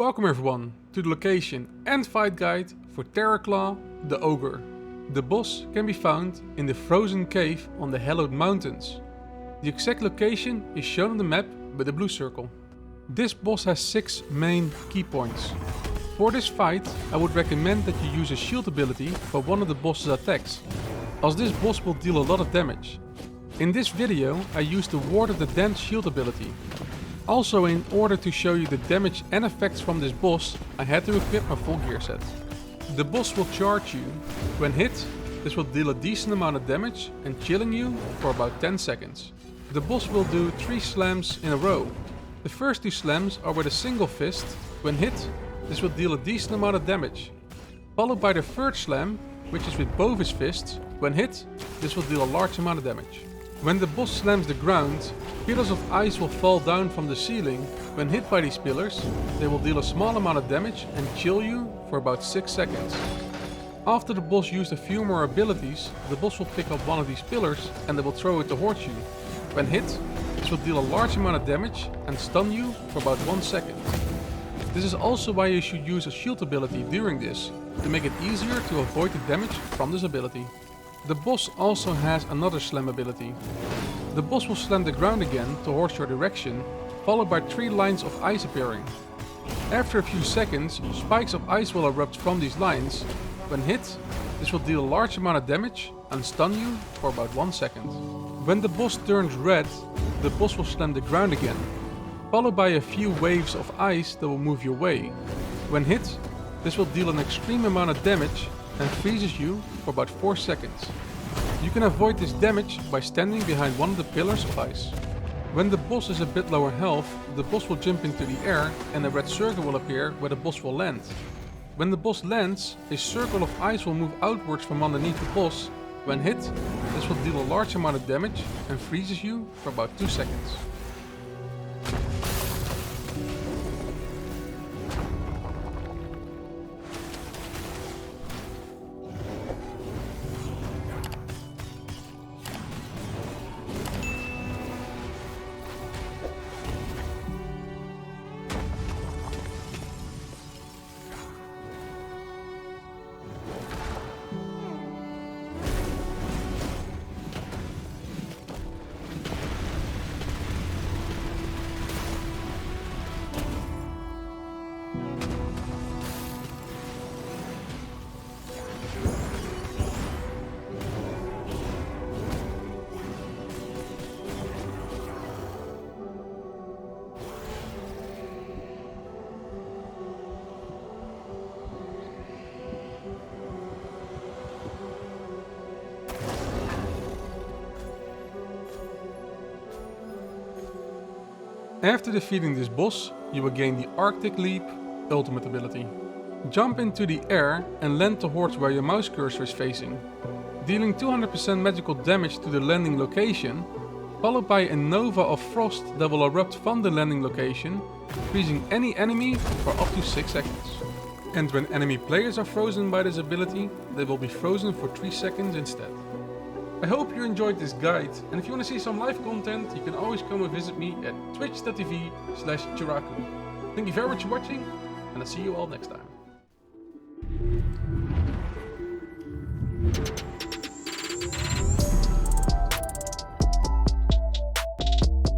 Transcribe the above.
Welcome everyone to the location and fight guide for Terrorclaw the Ogre. The boss can be found in the frozen cave on the Hallowed Mountains. The exact location is shown on the map with a blue circle. This boss has 6 main key points. For this fight I would recommend that you use a shield ability for one of the boss's attacks, as this boss will deal a lot of damage. In this video I used the Ward of the Damned shield ability. Also, in order to show you the damage and effects from this boss, I had to equip my full gear set. The boss will charge you. When hit, this will deal a decent amount of damage and chilling you for about 10 seconds. The boss will do 3 slams in a row. The first 2 slams are with a single fist. When hit, this will deal a decent amount of damage. Followed by the third slam, which is with both his fists. When hit, this will deal a large amount of damage. When the boss slams the ground, pillars of ice will fall down from the ceiling. When hit by these pillars, they will deal a small amount of damage and chill you for about 6 seconds. After the boss used a few more abilities, the boss will pick up one of these pillars and they will throw it towards you. When hit, this will deal a large amount of damage and stun you for about 1 second. This is also why you should use a shield ability during this, to make it easier to avoid the damage from this ability. The boss also has another slam ability. The boss will slam the ground again towards your direction, followed by 3 lines of ice appearing. After a few seconds, spikes of ice will erupt from these lines. When hit, this will deal a large amount of damage and stun you for about 1 second. When the boss turns red, the boss will slam the ground again, followed by a few waves of ice that will move your way. When hit, this will deal an extreme amount of damage and freezes you for about 4 seconds. You can avoid this damage by standing behind one of the pillars of ice. When the boss is a bit lower health, the boss will jump into the air and a red circle will appear where the boss will land. When the boss lands, a circle of ice will move outwards from underneath the boss. When hit, this will deal a large amount of damage and freezes you for about 2 seconds. After defeating this boss, you will gain the Arctic Leap ultimate ability. Jump into the air and land towards where your mouse cursor is facing, dealing 200% magical damage to the landing location, followed by a nova of frost that will erupt from the landing location, freezing any enemy for up to 6 seconds. And when enemy players are frozen by this ability, they will be frozen for 3 seconds instead. I hope you enjoyed this guide, and if you want to see some live content, you can always come and visit me at twitch.tv/Terrorclaw. Thank you very much for watching, and I'll see you all next time.